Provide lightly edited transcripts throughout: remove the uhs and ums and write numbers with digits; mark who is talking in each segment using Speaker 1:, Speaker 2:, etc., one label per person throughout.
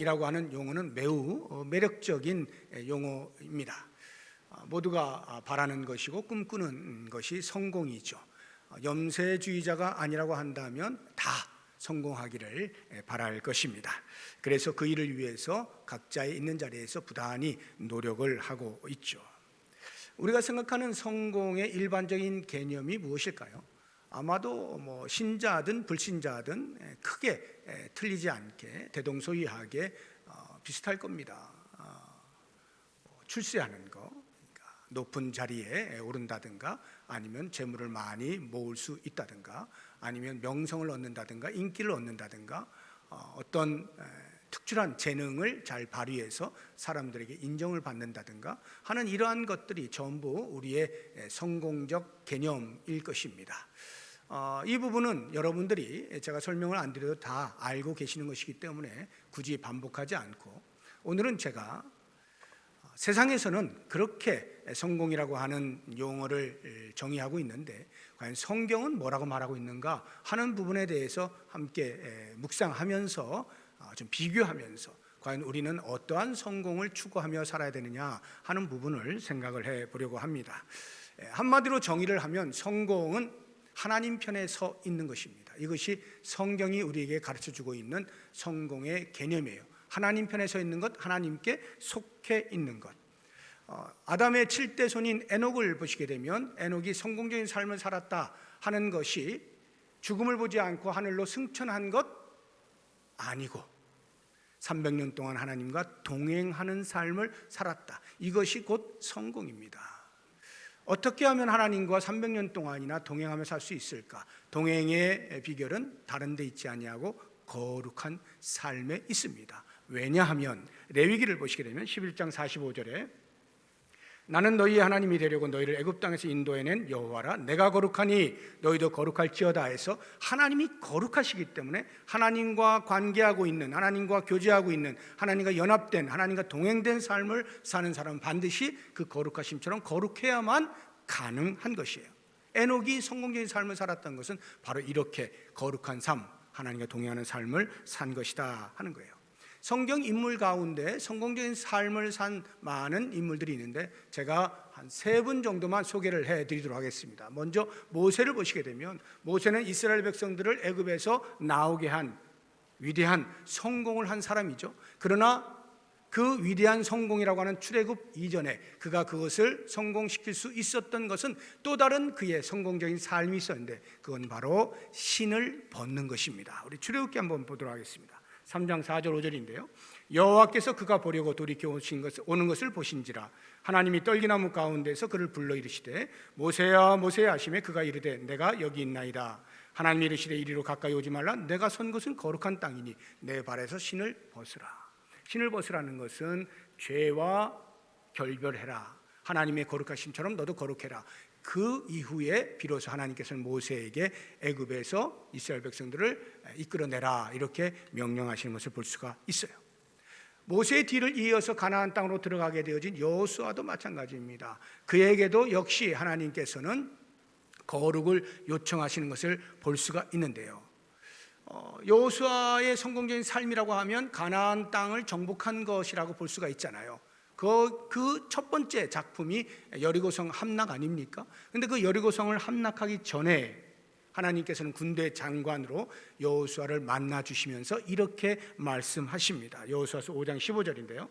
Speaker 1: 이라고 하는 용어는 매우 매력적인 용어입니다. 모두가 바라는 것이고 꿈꾸는 것이 성공이죠. 염세주의자가 아니라고 한다면 다 성공하기를 바랄 것입니다. 그래서 그 일을 위해서 각자의 있는 자리에서 부단히 노력을 하고 있죠. 우리가 생각하는 성공의 일반적인 개념이 무엇일까요? 아마도 신자든 불신자든 크게 틀리지 않게 대동소이하게 비슷할 겁니다. 출세하는 거, 그러니까 높은 자리에 오른다든가, 아니면 재물을 많이 모을 수 있다든가, 아니면 명성을 얻는다든가, 인기를 얻는다든가, 어떤 특출한 재능을 잘 발휘해서 사람들에게 인정을 받는다든가 하는 이러한 것들이 전부 우리의 성공적 개념일 것입니다. 이 부분은 여러분들이 제가 설명을 안 드려도 다 알고 계시는 것이기 때문에 굳이 반복하지 않고, 오늘은 제가 세상에서는 그렇게 성공이라고 하는 용어를 정의하고 있는데 과연 성경은 뭐라고 말하고 있는가 하는 부분에 대해서 함께 묵상하면서 좀 비교하면서 과연 우리는 어떠한 성공을 추구하며 살아야 되느냐 하는 부분을 생각을 해보려고 합니다. 한마디로 정의를 하면 성공은 하나님 편에 서 있는 것입니다. 이것이 성경이 우리에게 가르쳐주고 있는 성공의 개념이에요. 하나님 편에 서 있는 것, 하나님께 속해 있는 것. 아담의 7대 손인 에녹을 보시게 되면 에녹이 성공적인 삶을 살았다 하는 것이 죽음을 보지 않고 하늘로 승천한 것 아니고 300년 동안 하나님과 동행하는 삶을 살았다. 이것이 곧 성공입니다. 어떻게 하면 하나님과 300년 동안이나 동행하며 살 수 있을까? 동행의 비결은 다른 데 있지 아니하고 거룩한 삶에 있습니다. 왜냐하면 레위기를 보시게 되면 11장 45절에 나는 너희의 하나님이 되려고 너희를 애굽 땅에서 인도해낸 여호와라. 내가 거룩하니 너희도 거룩할지어다 해서 하나님이 거룩하시기 때문에 하나님과 관계하고 있는, 하나님과 교제하고 있는, 하나님과 연합된, 하나님과 동행된 삶을 사는 사람은 반드시 그 거룩하심처럼 거룩해야만 가능한 것이에요. 에녹이 성공적인 삶을 살았던 것은 바로 이렇게 거룩한 삶, 하나님과 동행하는 삶을 산 것이다 하는 거예요. 성경 인물 가운데 성공적인 삶을 산 많은 인물들이 있는데 제가 한 3분 정도만 소개를 해드리도록 하겠습니다. 먼저 모세를 보시게 되면 모세는 이스라엘 백성들을 애굽에서 나오게 한 위대한 성공을 한 사람이죠. 그러나 그 위대한 성공이라고 하는 출애굽 이전에 그가 그것을 성공시킬 수 있었던 것은 또 다른 그의 성공적인 삶이 있었는데 그건 바로 신을 벗는 것입니다. 우리 출애굽기 한번 보도록 하겠습니다. 3장 4절 5절인데요. 여호와께서 그가 보려고 돌이켜 오는 것을 보신지라 하나님이 떨기나무 가운데서 그를 불러 이르시되 모세야 모세야 하시매 그가 이르되 내가 여기 있나이다. 하나님이 이르시되 이리로 가까이 오지 말라. 내가 선 곳은 거룩한 땅이니 내 발에서 신을 벗으라. 신을 벗으라는 것은 죄와 결별해라. 하나님의 거룩하심처럼 너도 거룩해라. 그 이후에 비로소 하나님께서는 모세에게 애굽에서 이스라엘 백성들을 이끌어내라 이렇게 명령하시는 것을 볼 수가 있어요. 모세의 뒤를 이어서 가나안 땅으로 들어가게 되어진 여호수아도 마찬가지입니다. 그에게도 역시 하나님께서는 거룩을 요청하시는 것을 볼 수가 있는데요. 여호수아의 성공적인 삶이라고 하면 가나안 땅을 정복한 것이라고 볼 수가 있잖아요. 그 첫 번째 작품이 여리고성 함락 아닙니까? 근데 그 여리고성을 함락하기 전에 하나님께서는 군대 장관으로 여호수아를 만나 주시면서 이렇게 말씀하십니다. 여호수아서 5장 15절인데요.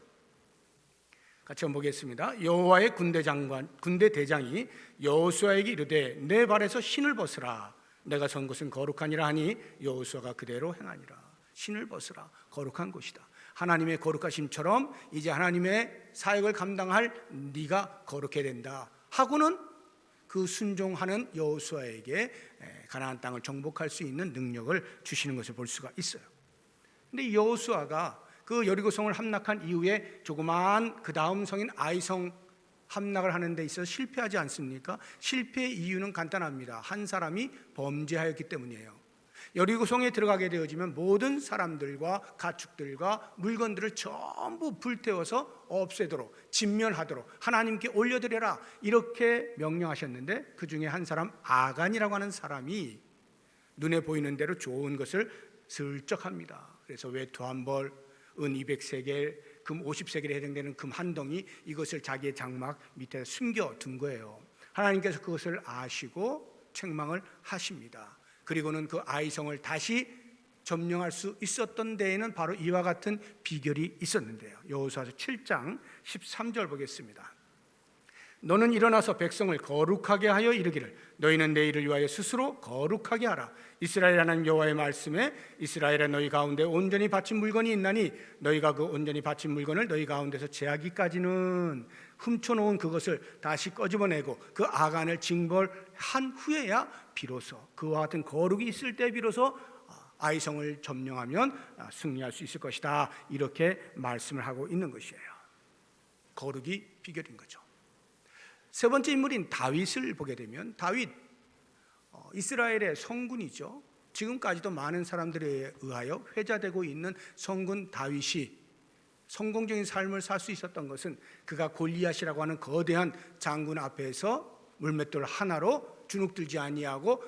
Speaker 1: 같이 한번 보겠습니다. 여호와의 군대 대장이 여호수아에게 이르되 내 발에서 신을 벗으라. 내가 선 곳은 거룩하니라 하니 여호수아가 그대로 행하니라. 신을 벗으라. 거룩한 곳이다. 하나님의 거룩하심처럼 이제 하나님의 사역을 감당할 네가 거룩해야 된다 하고는 그 순종하는 여호수아에게 가나안 땅을 정복할 수 있는 능력을 주시는 것을 볼 수가 있어요. 근데 여호수아가 그 여리고성을 함락한 이후에 조그마한 그 다음 성인 아이성 함락을 하는 데 있어서 실패하지 않습니까? 실패의 이유는 간단합니다. 한 사람이 범죄하였기 때문이에요. 여리고성에 들어가게 되어지면 모든 사람들과 가축들과 물건들을 전부 불태워서 없애도록 진멸하도록 하나님께 올려드려라 이렇게 명령하셨는데 그 중에 한 사람 아간이라고 하는 사람이 눈에 보이는 대로 좋은 것을 슬쩍 합니다. 그래서 외투 한 벌, 은 200세겔, 금 50세겔에 해당되는 금 한 덩이, 이것을 자기의 장막 밑에 숨겨둔 거예요. 하나님께서 그것을 아시고 책망을 하십니다. 그리고는 그 아이성을 다시 점령할 수 있었던 데에는 바로 이와 같은 비결이 있었는데요. 여호수아서 7장 13절 보겠습니다. 너는 일어나서 백성을 거룩하게 하여 이르기를 너희는 내 일을 위하여 스스로 거룩하게 하라. 이스라엘 하나님 여호와의 말씀에 이스라엘에 너희 가운데 온전히 바친 물건이 있나니 너희가 그 온전히 바친 물건을 너희 가운데서 제하기까지는 훔쳐놓은 그것을 다시 꺼집어내고 그 아간을 징벌한 후에야 비로소 그와 같은 거룩이 있을 때 비로소 아이성을 점령하면 승리할 수 있을 것이다. 이렇게 말씀을 하고 있는 것이에요. 거룩이 비결인 거죠. 세 번째 인물인 다윗을 보게 되면 다윗 이스라엘의 성군이죠. 지금까지도 많은 사람들에 의하여 회자되고 있는 성군 다윗이 성공적인 삶을 살 수 있었던 것은 그가 골리앗이라고 하는 거대한 장군 앞에서 물맷돌 하나로 주눅들지 아니하고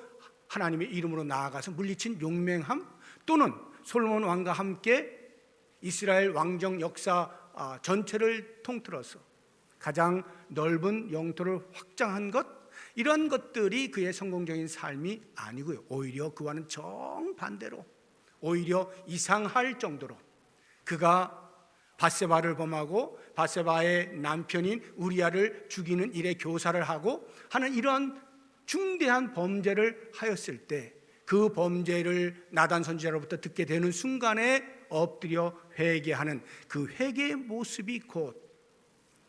Speaker 1: 하나님의 이름으로 나아가서 물리친 용맹함, 또는 솔로몬 왕과 함께 이스라엘 왕정 역사 전체를 통틀어서 가장 넓은 영토를 확장한 것, 이런 것들이 그의 성공적인 삶이 아니고요. 오히려 그와는 정반대로, 오히려 이상할 정도로 그가 밧세바를 범하고 밧세바의 남편인 우리아를 죽이는 일에 교사를 하고 하는 이런 중대한 범죄를 하였을 때 그 범죄를 나단 선지자로부터 듣게 되는 순간에 엎드려 회개하는 그 회개의 모습이 곧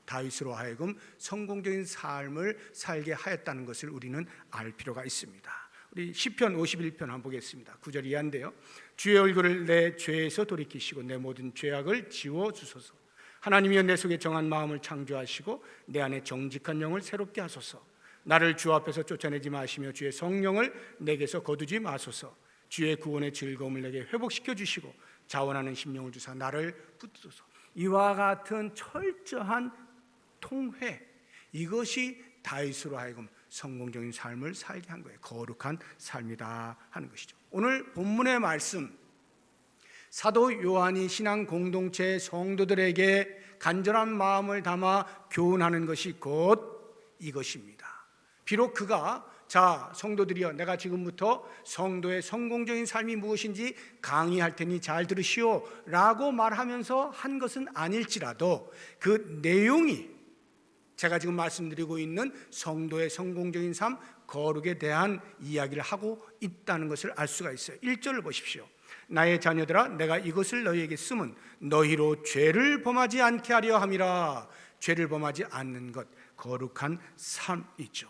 Speaker 1: 다윗으로 하여금 성공적인 삶을 살게 하였다는 것을 우리는 알 필요가 있습니다. 우리 시편 51편 한번 보겠습니다. 9절 이하인데요. 주의 얼굴을 내 죄에서 돌이키시고 내 모든 죄악을 지워주소서. 하나님이여 내 속에 정한 마음을 창조하시고 내 안에 정직한 영을 새롭게 하소서. 나를 주 앞에서 쫓아내지 마시며 주의 성령을 내게서 거두지 마소서. 주의 구원의 즐거움을 내게 회복시켜 주시고 자원하는 심령을 주사 나를 붙드소서. 이와 같은 철저한 통회, 이것이 다윗으로 하여금 성공적인 삶을 살게 한 거예요. 거룩한 삶이다 하는 것이죠. 오늘 본문의 말씀, 사도 요한이 신앙 공동체의 성도들에게 간절한 마음을 담아 교훈하는 것이 곧 이것입니다. 비록 그가 자 성도들이여 내가 지금부터 성도의 성공적인 삶이 무엇인지 강의할 테니 잘 들으시오 라고 말하면서 한 것은 아닐지라도 그 내용이 제가 지금 말씀드리고 있는 성도의 성공적인 삶, 거룩에 대한 이야기를 하고 있다는 것을 알 수가 있어요. 1절을 보십시오. 나의 자녀들아 내가 이것을 너희에게 쓰면 너희로 죄를 범하지 않게 하려 함이라. 죄를 범하지 않는 것, 거룩한 삶이죠.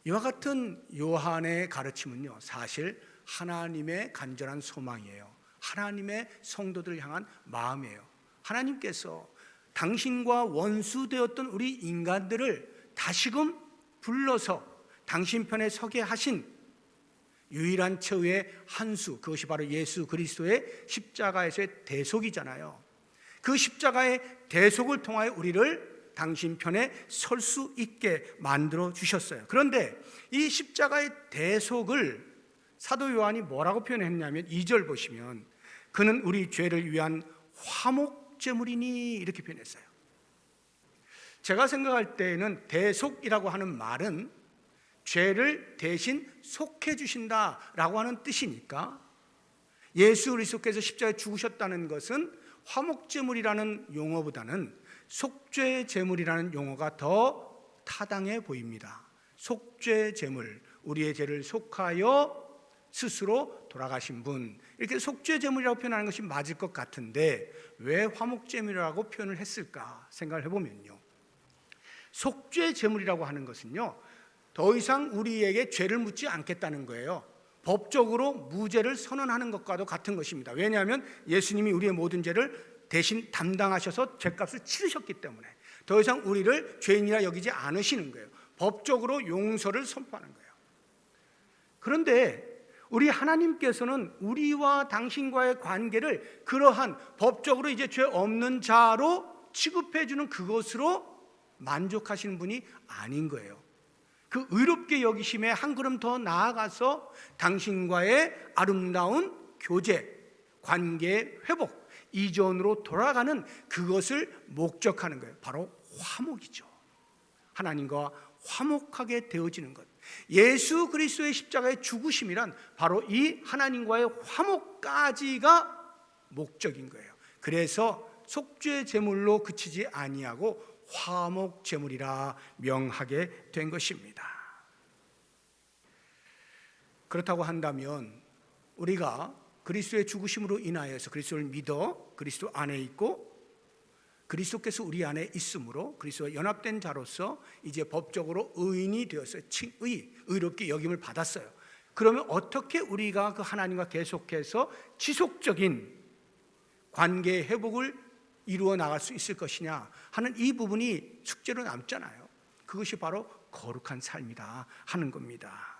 Speaker 1: 이와 같은 요한의 가르침은요, 사실 하나님의 간절한 소망이에요. 하나님의 성도들을 향한 마음이에요. 하나님께서 당신과 원수되었던 우리 인간들을 다시금 불러서 당신 편에 서게 하신 유일한 최후의 한수, 그것이 바로 예수 그리스도의 십자가에서의 대속이잖아요. 그 십자가의 대속을 통하여 우리를 당신 편에 설 수 있게 만들어 주셨어요. 그런데 이 십자가의 대속을 사도 요한이 뭐라고 표현했냐면 2절 보시면 그는 우리 죄를 위한 화목제물이니 이렇게 표현했어요. 제가 생각할 때에는 대속이라고 하는 말은 죄를 대신 속해 주신다라고 하는 뜻이니까 예수 그리스도께서 십자가에 죽으셨다는 것은 화목제물이라는 용어보다는 속죄제물이라는 용어가 더 타당해 보입니다. 속죄제물, 우리의 죄를 속하여 스스로 돌아가신 분, 이렇게 속죄제물이라고 표현하는 것이 맞을 것 같은데 왜 화목제물이라고 표현을 했을까 생각을 해보면요, 속죄제물이라고 하는 것은요 더 이상 우리에게 죄를 묻지 않겠다는 거예요. 법적으로 무죄를 선언하는 것과도 같은 것입니다. 왜냐하면 예수님이 우리의 모든 죄를 대신 담당하셔서 죄값을 치르셨기 때문에 더 이상 우리를 죄인이라 여기지 않으시는 거예요. 법적으로 용서를 선포하는 거예요. 그런데 우리 하나님께서는 우리와 당신과의 관계를 그러한 법적으로 이제 죄 없는 자로 취급해 주는 그것으로 만족하시는 분이 아닌 거예요. 그 의롭게 여기심에 한 걸음 더 나아가서 당신과의 아름다운 교제, 관계 회복, 이전으로 돌아가는 그것을 목적하는 거예요. 바로 화목이죠. 하나님과 화목하게 되어지는 것. 예수 그리스도의 십자가의 죽으심이란 바로 이 하나님과의 화목까지가 목적인 거예요. 그래서 속죄 제물로 그치지 아니하고 화목 제물이라 명하게 된 것입니다. 그렇다고 한다면 우리가 그리스도의 죽으심으로 인하여서 그리스도를 믿어 그리스도 안에 있고 그리스도께서 우리 안에 있으므로 그리스도와 연합된 자로서 이제 법적으로 의인이 되었어요. 의롭게 여김을 받았어요. 그러면 어떻게 우리가 그 하나님과 계속해서 지속적인 관계 회복을 이루어 나갈 수 있을 것이냐 하는 이 부분이 숙제로 남잖아요. 그것이 바로 거룩한 삶이다 하는 겁니다.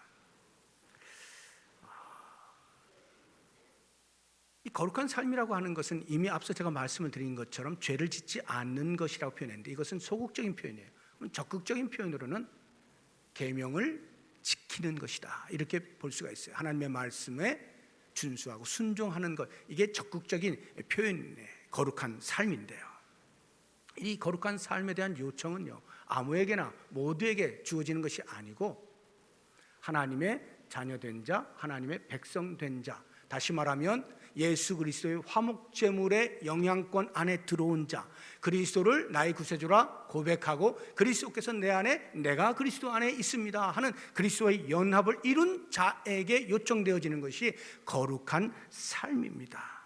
Speaker 1: 이 거룩한 삶이라고 하는 것은 이미 앞서 제가 말씀을 드린 것처럼 죄를 짓지 않는 것이라고 표현했는데 이것은 소극적인 표현이에요. 적극적인 표현으로는 계명을 지키는 것이다 이렇게 볼 수가 있어요. 하나님의 말씀에 준수하고 순종하는 것, 이게 적극적인 표현의 거룩한 삶인데요. 이 거룩한 삶에 대한 요청은요, 아무에게나 모두에게 주어지는 것이 아니고 하나님의 자녀된 자, 하나님의 백성된 자, 다시 말하면 예수 그리스도의 화목제물의 영향권 안에 들어온 자, 그리스도를 나의 구세주라 고백하고 그리스도께서 내 안에, 내가 그리스도 안에 있습니다 하는 그리스도의 연합을 이룬 자에게 요청되어지는 것이 거룩한 삶입니다.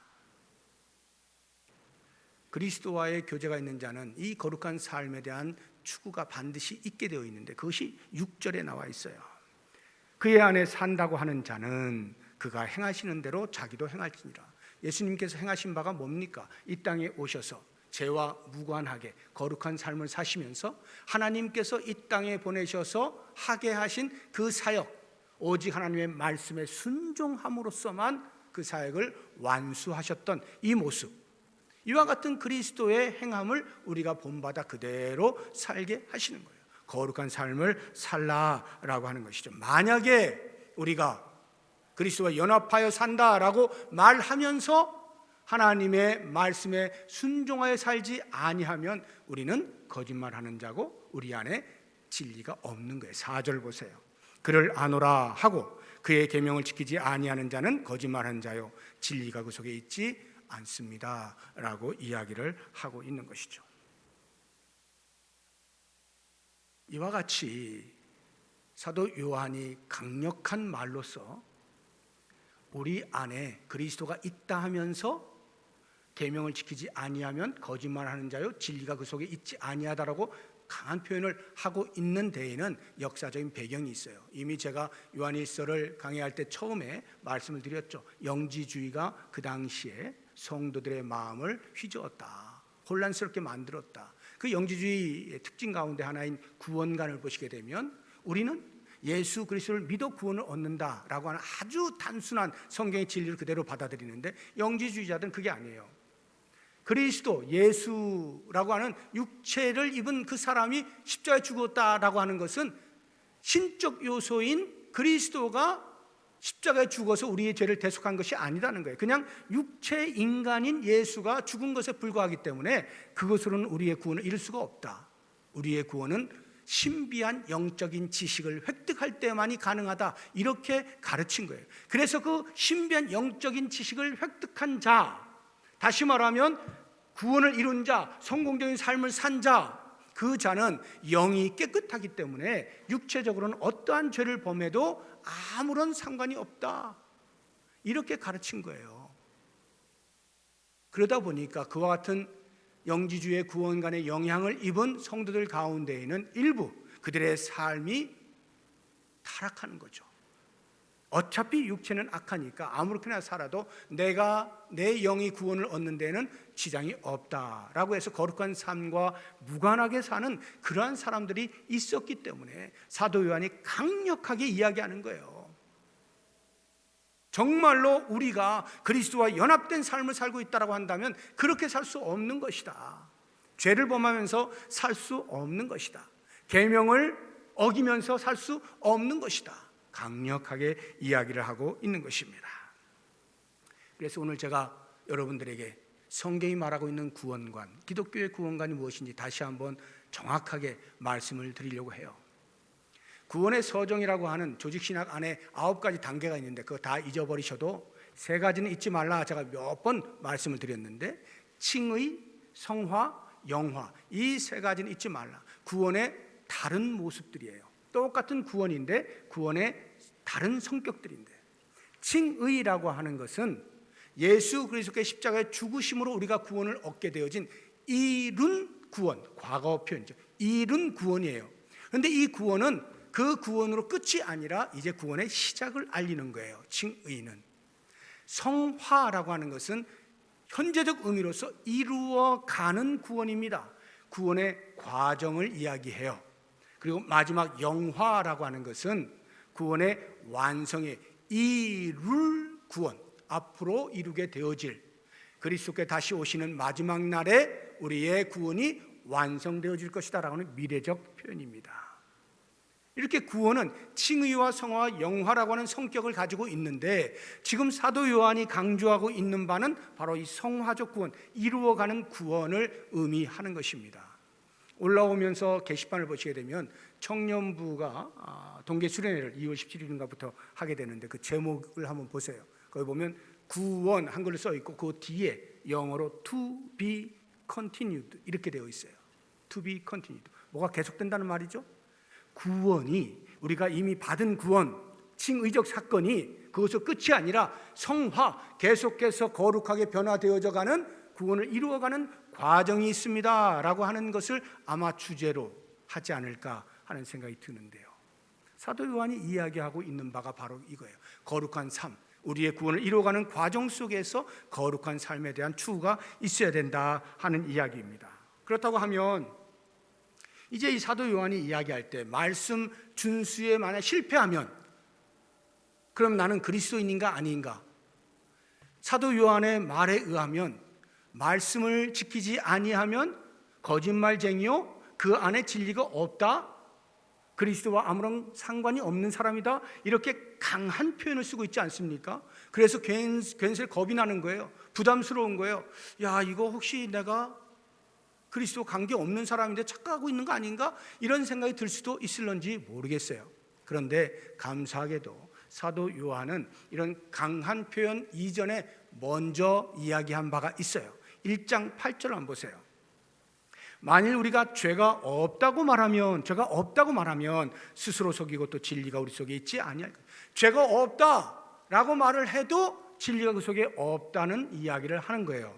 Speaker 1: 그리스도와의 교제가 있는 자는 이 거룩한 삶에 대한 추구가 반드시 있게 되어 있는데 그것이 6절에 나와 있어요. 그의 안에 산다고 하는 자는 그가 행하시는 대로 자기도 행할지니라. 예수님께서 행하신 바가 뭡니까? 이 땅에 오셔서 죄와 무관하게 거룩한 삶을 사시면서 하나님께서 이 땅에 보내셔서 하게 하신 그 사역, 오직 하나님의 말씀에 순종함으로써만 그 사역을 완수하셨던 이 모습, 이와 같은 그리스도의 행함을 우리가 본받아 그대로 살게 하시는 거예요. 거룩한 삶을 살라라고 하는 것이죠. 만약에 우리가 그리스도와 연합하여 산다라고 말하면서 하나님의 말씀에 순종하여 살지 아니하면 우리는 거짓말하는 자고 우리 안에 진리가 없는 거예요. 4절 보세요. 그를 아노라 하고 그의 계명을 지키지 아니하는 자는 거짓말하는 자요 진리가 그 속에 있지 않습니다 라고 이야기를 하고 있는 것이죠. 이와 같이 사도 요한이 강력한 말로서 우리 안에 그리스도가 있다 하면서 계명을 지키지 아니하면 거짓말하는 자요 진리가 그 속에 있지 아니하다라고 강한 표현을 하고 있는 데에는 역사적인 배경이 있어요. 이미 제가 요한일서를 강의할 때 처음에 말씀을 드렸죠. 영지주의가 그 당시에 성도들의 마음을 휘저었다, 혼란스럽게 만들었다. 그 영지주의의 특징 가운데 하나인 구원관을 보시게 되면 우리는 예수 그리스도를 믿어 구원을 얻는다라고 하는 아주 단순한 성경의 진리를 그대로 받아들이는데 영지주의자들은 그게 아니에요. 그리스도, 예수라고 하는 육체를 입은 그 사람이 십자가에 죽었다라고 하는 것은 신적 요소인 그리스도가 십자가에 죽어서 우리의 죄를 대속한 것이 아니라는 거예요. 그냥 육체 인간인 예수가 죽은 것에 불과하기 때문에 그것으로는 우리의 구원을 이룰 수가 없다. 우리의 구원은 신비한 영적인 지식을 획득할 때만이 가능하다 이렇게 가르친 거예요. 그래서 그 신비한 영적인 지식을 획득한 자, 다시 말하면 구원을 이룬 자, 성공적인 삶을 산 자, 그 자는 영이 깨끗하기 때문에 육체적으로는 어떠한 죄를 범해도 아무런 상관이 없다 이렇게 가르친 거예요. 그러다 보니까 그와 같은 영지주의 구원관의 영향을 입은 성도들 가운데에는 일부 그들의 삶이 타락하는 거죠. 어차피 육체는 악하니까 아무렇게나 살아도 내가 내 영이 구원을 얻는 데는 지장이 없다라고 해서 거룩한 삶과 무관하게 사는 그러한 사람들이 있었기 때문에 사도 요한이 강력하게 이야기하는 거예요. 정말로 우리가 그리스도와 연합된 삶을 살고 있다고 한다면 그렇게 살 수 없는 것이다. 죄를 범하면서 살 수 없는 것이다. 계명을 어기면서 살 수 없는 것이다. 강력하게 이야기를 하고 있는 것입니다. 그래서 오늘 제가 여러분들에게 성경이 말하고 있는 구원관, 기독교의 구원관이 무엇인지 다시 한번 정확하게 말씀을 드리려고 해요. 구원의 서정이라고 하는 조직신학 안에 9가지 단계가 있는데 그거 다 잊어버리셔도 3가지는 잊지 말라 제가 몇 번 말씀을 드렸는데, 칭의, 성화, 영화, 이 3가지는 잊지 말라. 구원의 다른 모습들이에요. 똑같은 구원인데 구원의 다른 성격들인데, 칭의라고 하는 것은 예수 그리스도의 십자가의 죽으심으로 우리가 구원을 얻게 되어진 이룬 구원, 과거 표현이죠. 이룬 구원이에요. 그런데 이 구원은 그 구원으로 끝이 아니라 이제 구원의 시작을 알리는 거예요. 칭의는. 성화라고 하는 것은 현재적 의미로서 이루어가는 구원입니다. 구원의 과정을 이야기해요. 그리고 마지막 영화라고 하는 것은 구원의 완성에 이룰 구원, 앞으로 이루게 되어질, 그리스도께 다시 오시는 마지막 날에 우리의 구원이 완성되어질 것이다 라고 하는 미래적 표현입니다. 이렇게 구원은 칭의와 성화와 영화라고 하는 성격을 가지고 있는데, 지금 사도 요한이 강조하고 있는 바는 바로 이 성화적 구원, 이루어가는 구원을 의미하는 것입니다. 올라오면서 게시판을 보시게 되면 청년부가 동계 수련회를 2월 17일인가부터 하게 되는데, 그 제목을 한번 보세요. 거기 보면 구원 한글로 써 있고 그 뒤에 영어로 to be continued 이렇게 되어 있어요. to be continued. 뭐가 계속된다는 말이죠? 구원이, 우리가 이미 받은 구원, 칭의적 사건이 그것으로 끝이 아니라 성화, 계속해서 거룩하게 변화되어져 가는 구원을 이루어가는 과정이 있습니다 라고 하는 것을 아마 주제로 하지 않을까 하는 생각이 드는데요. 사도 요한이 이야기하고 있는 바가 바로 이거예요. 거룩한 삶, 우리의 구원을 이루어가는 과정 속에서 거룩한 삶에 대한 추구가 있어야 된다 하는 이야기입니다. 그렇다고 하면 이제 이 사도 요한이 이야기할 때 말씀 준수에 만약 실패하면 그럼 나는 그리스도인인가 아닌가? 사도 요한의 말에 의하면 말씀을 지키지 아니하면 거짓말쟁이요, 그 안에 진리가 없다, 그리스도와 아무런 상관이 없는 사람이다, 이렇게 강한 표현을 쓰고 있지 않습니까? 그래서 괜스레 겁이 나는 거예요. 부담스러운 거예요. 야, 이거 혹시 내가 그리스도 관계 없는 사람인데 착각하고 있는 거 아닌가? 이런 생각이 들 수도 있을런지 모르겠어요. 그런데 감사하게도 사도 요한은 이런 강한 표현 이전에 먼저 이야기한 바가 있어요. 1장 8절 한번 보세요. 만일 우리가 죄가 없다고 말하면 스스로 속이고 또 진리가 우리 속에 있지 아니할까? 죄가 없다라고 말을 해도 진리가 그 속에 없다는 이야기를 하는 거예요.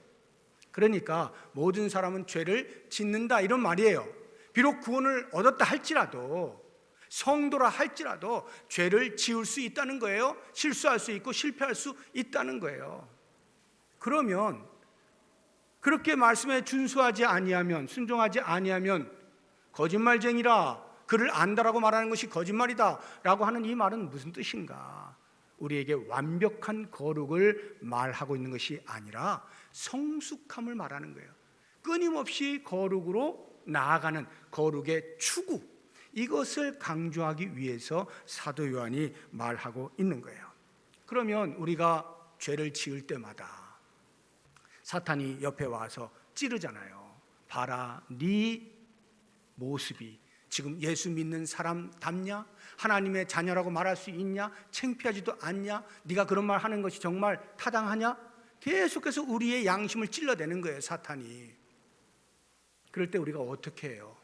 Speaker 1: 그러니까 모든 사람은 죄를 짓는다 이런 말이에요. 비록 구원을 얻었다 할지라도, 성도라 할지라도 죄를 지을 수 있다는 거예요. 실수할 수 있고 실패할 수 있다는 거예요. 그러면 그렇게 말씀에 준수하지 아니하면, 순종하지 아니하면 거짓말쟁이라, 그를 안다라고 말하는 것이 거짓말이다 라고 하는 이 말은 무슨 뜻인가? 우리에게 완벽한 거룩을 말하고 있는 것이 아니라 성숙함을 말하는 거예요. 끊임없이 거룩으로 나아가는 거룩의 추구, 이것을 강조하기 위해서 사도 요한이 말하고 있는 거예요. 그러면 우리가 죄를 지을 때마다 사탄이 옆에 와서 찌르잖아요. 봐라, 네 모습이 지금 예수 믿는 사람답냐? 하나님의 자녀라고 말할 수 있냐? 창피하지도 않냐? 네가 그런 말 하는 것이 정말 타당하냐? 계속해서 우리의 양심을 찔러대는 거예요, 사탄이. 그럴 때 우리가 어떻게 해요?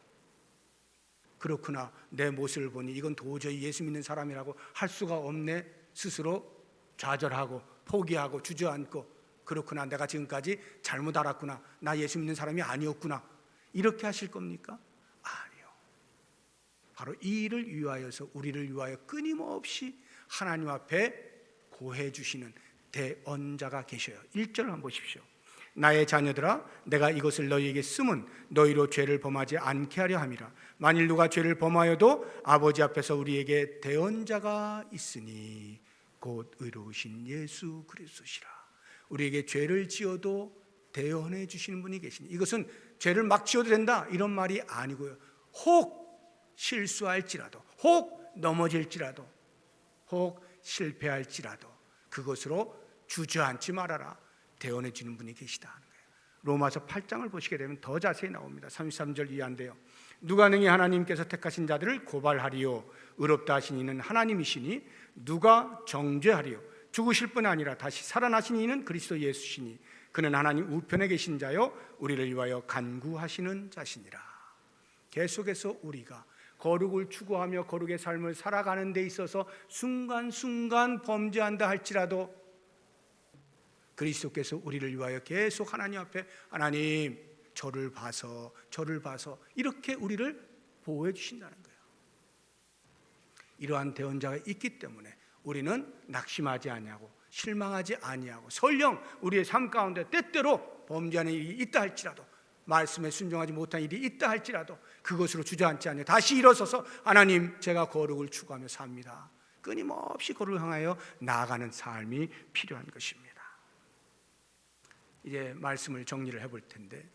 Speaker 1: 그렇구나, 내 모습을 보니 이건 도저히 예수 믿는 사람이라고 할 수가 없네. 스스로 좌절하고 포기하고 주저앉고, 그렇구나, 내가 지금까지 잘못 알았구나, 나 예수 믿는 사람이 아니었구나, 이렇게 하실 겁니까? 아니요. 바로 이 일을 위하여서, 우리를 위하여 끊임없이 하나님 앞에 고해 주시는 대언자가 계셔요. 1절을 한번 보십시오. 나의 자녀들아, 내가 이것을 너희에게 쓰면 너희로 죄를 범하지 않게 하려 함이라. 만일 누가 죄를 범하여도 아버지 앞에서 우리에게 대언자가 있으니 곧 의로우신 예수 그리스도시라. 우리에게 죄를 지어도 대언해 주시는 분이 계시니, 이것은 죄를 막 지어도 된다 이런 말이 아니고요. 혹 실수할지라도, 혹 넘어질지라도, 혹 실패할지라도 그것으로 주저앉지 말아라. 대언해 주는 분이 계시다 하는 거예요. 로마서 8장을 보시게 되면 더 자세히 나옵니다. 33절 이하인데요. 누가 능히 하나님께서 택하신 자들을 고발하리요? 의롭다 하신 이는 하나님이시니 누가 정죄하리요? 죽으실 뿐 아니라 다시 살아나신 이는 그리스도 예수시니 그는 하나님 우편에 계신 자요 우리를 위하여 간구하시는 자시니라. 계속해서 우리가 거룩을 추구하며 거룩의 삶을 살아가는 데 있어서 순간순간 범죄한다 할지라도 그리스도께서 우리를 위하여 계속 하나님 앞에 하나님 저를 봐서 이렇게 우리를 보호해 주신다는 거예요. 이러한 대언자가 있기 때문에 우리는 낙심하지 아니하고 실망하지 아니하고 설령 우리의 삶 가운데 때때로 범죄하는 일이 있다 할지라도 말씀에 순종하지 못한 일이 있다 할지라도 그것으로 주저앉지 않냐 다시 일어서서 하나님 제가 거룩을 추구하며 삽니다. 끊임없이 거룩을 향하여 나아가는 삶이 필요한 것입니다. 이제 말씀을 정리를 해볼 텐데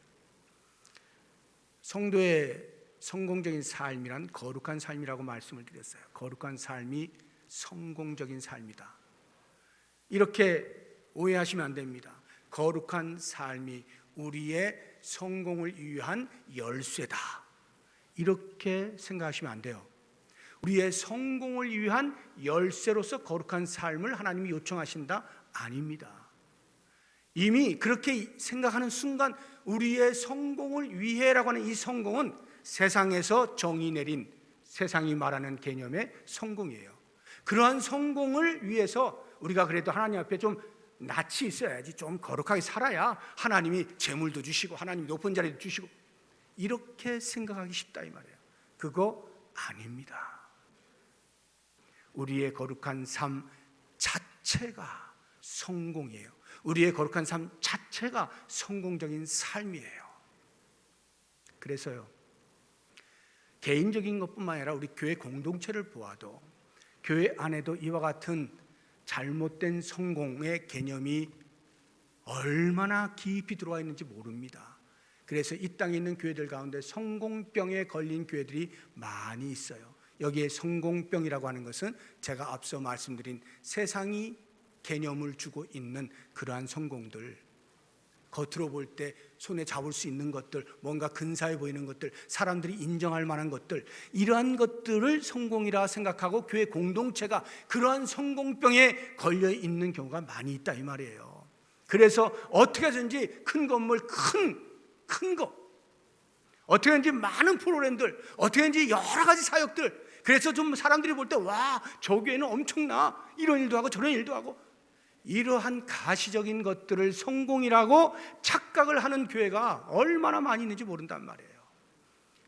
Speaker 1: 성도의 성공적인 삶이란 거룩한 삶이라고 말씀을 드렸어요. 거룩한 삶이 성공적인 삶이다. 이렇게 오해하시면 안 됩니다. 거룩한 삶이 우리의 성공을 위한 열쇠다. 이렇게 생각하시면 안 돼요. 우리의 성공을 위한 열쇠로서 거룩한 삶을 하나님이 요청하신다? 아닙니다. 이미 그렇게 생각하는 순간 우리의 성공을 위해라고 하는 이 성공은 세상에서 정의 내린 세상이 말하는 개념의 성공이에요. 그러한 성공을 위해서 우리가 그래도 하나님 앞에 좀 낯이 있어야지, 좀 거룩하게 살아야 하나님이 재물도 주시고 하나님이 높은 자리도 주시고 이렇게 생각하기 쉽다 이 말이에요. 그거 아닙니다. 우리의 거룩한 삶 자체가 성공이에요. 우리의 거룩한 삶 자체가 성공적인 삶이에요. 그래서요, 개인적인 것뿐만 아니라 우리 교회 공동체를 보아도 교회 안에도 이와 같은 잘못된 성공의 개념이 얼마나 깊이 들어와 있는지 모릅니다. 그래서 이 땅에 있는 교회들 가운데 성공병에 걸린 교회들이 많이 있어요. 여기에 성공병이라고 하는 것은 제가 앞서 말씀드린 세상이 개념을 주고 있는 그러한 성공들, 겉으로 볼 때 손에 잡을 수 있는 것들, 뭔가 근사해 보이는 것들, 사람들이 인정할 만한 것들, 이러한 것들을 성공이라 생각하고 교회 공동체가 그러한 성공병에 걸려 있는 경우가 많이 있다 이 말이에요. 그래서 어떻게 해서든지 큰 건물, 큰 거, 어떻게 해서든지 많은 프로그램들, 어떻게 해서든지 여러 가지 사역들, 그래서 좀 사람들이 볼 때 와, 저 교회는 엄청나, 이런 일도 하고 저런 일도 하고, 이러한 가시적인 것들을 성공이라고 착각을 하는 교회가 얼마나 많이 있는지 모른단 말이에요.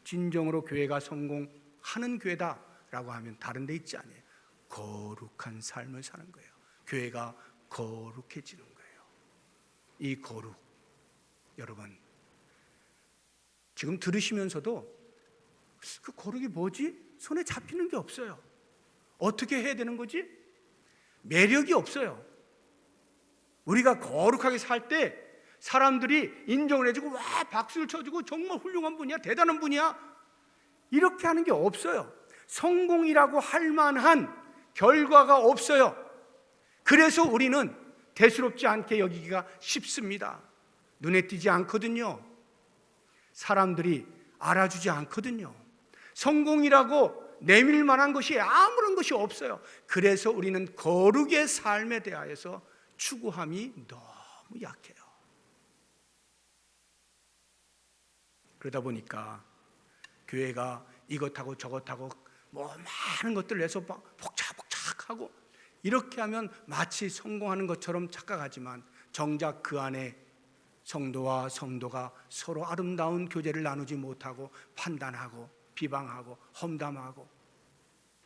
Speaker 1: 진정으로 교회가 성공하는 교회다라고 하면 다른 데 있지 않아요. 거룩한 삶을 사는 거예요. 교회가 거룩해지는 거예요. 이 거룩, 여러분 지금 들으시면서도 그 거룩이 뭐지? 손에 잡히는 게 없어요. 어떻게 해야 되는 거지? 매력이 없어요. 우리가 거룩하게 살 때 사람들이 인정을 해주고 와 박수를 쳐주고 정말 훌륭한 분이야, 대단한 분이야, 이렇게 하는 게 없어요. 성공이라고 할 만한 결과가 없어요. 그래서 우리는 대수롭지 않게 여기기가 쉽습니다. 눈에 띄지 않거든요. 사람들이 알아주지 않거든요. 성공이라고 내밀 만한 것이 아무런 것이 없어요. 그래서 우리는 거룩의 삶에 대하여서 추구함이 너무 약해요. 그러다 보니까 교회가 이것하고 저것하고 뭐 많은 것들을 내서 복잡하고 이렇게 하면 마치 성공하는 것처럼 착각하지만 정작 그 안에 성도와 성도가 서로 아름다운 교제를 나누지 못하고 판단하고 비방하고 험담하고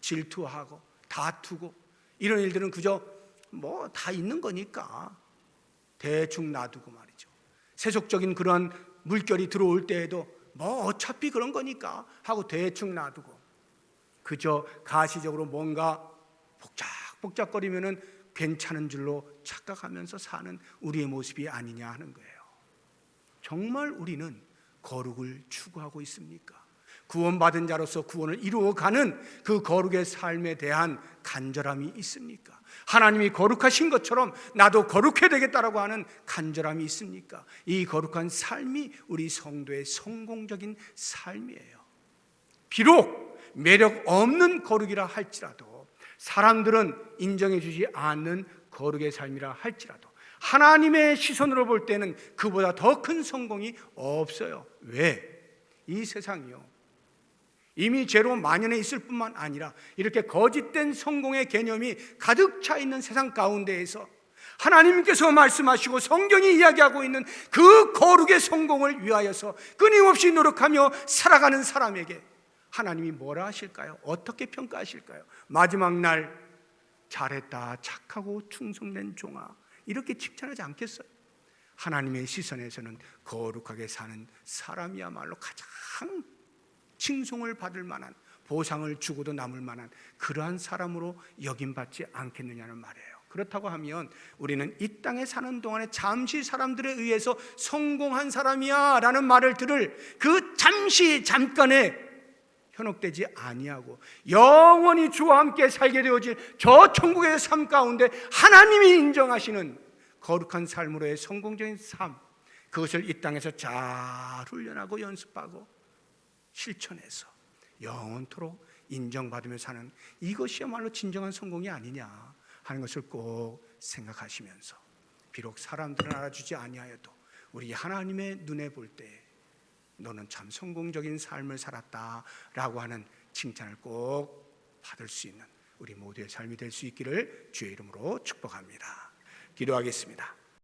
Speaker 1: 질투하고 다투고 이런 일들은 그저 뭐 다 있는 거니까 대충 놔두고 말이죠. 세속적인 그런 물결이 들어올 때에도 뭐 어차피 그런 거니까 하고 대충 놔두고 그저 가시적으로 뭔가 복작복작거리면은 괜찮은 줄로 착각하면서 사는 우리의 모습이 아니냐 하는 거예요. 정말 우리는 거룩을 추구하고 있습니까? 구원받은 자로서 구원을 이루어가는 그 거룩의 삶에 대한 간절함이 있습니까? 하나님이 거룩하신 것처럼 나도 거룩해야 되겠다라고 하는 간절함이 있습니까? 이 거룩한 삶이 우리 성도의 성공적인 삶이에요. 비록 매력 없는 거룩이라 할지라도, 사람들은 인정해 주지 않는 거룩의 삶이라 할지라도, 하나님의 시선으로 볼 때는 그보다 더 큰 성공이 없어요. 왜? 이 세상이요, 이미 죄로 만연해 있을 뿐만 아니라 이렇게 거짓된 성공의 개념이 가득 차 있는 세상 가운데에서 하나님께서 말씀하시고 성경이 이야기하고 있는 그 거룩의 성공을 위하여서 끊임없이 노력하며 살아가는 사람에게 하나님이 뭐라 하실까요? 어떻게 평가하실까요? 마지막 날 잘했다, 착하고 충성된 종아, 이렇게 칭찬하지 않겠어요? 하나님의 시선에서는 거룩하게 사는 사람이야말로 가장 칭송을 받을 만한, 보상을 주고도 남을 만한 그러한 사람으로 여김받지 않겠느냐는 말이에요. 그렇다고 하면 우리는 이 땅에 사는 동안에 잠시 사람들에 의해서 성공한 사람이야 라는 말을 들을 그 잠시 잠깐에 현혹되지 아니하고 영원히 주와 함께 살게 되어질 저 천국의 삶 가운데 하나님이 인정하시는 거룩한 삶으로의 성공적인 삶, 그것을 이 땅에서 잘 훈련하고 연습하고 실천해서 영원토록 인정받으며 사는, 이것이야말로 진정한 성공이 아니냐 하는 것을 꼭 생각하시면서, 비록 사람들은 알아주지 아니하여도 우리 하나님의 눈에 볼 때 너는 참 성공적인 삶을 살았다라고 하는 칭찬을 꼭 받을 수 있는 우리 모두의 삶이 될 수 있기를 주의 이름으로 축복합니다. 기도하겠습니다.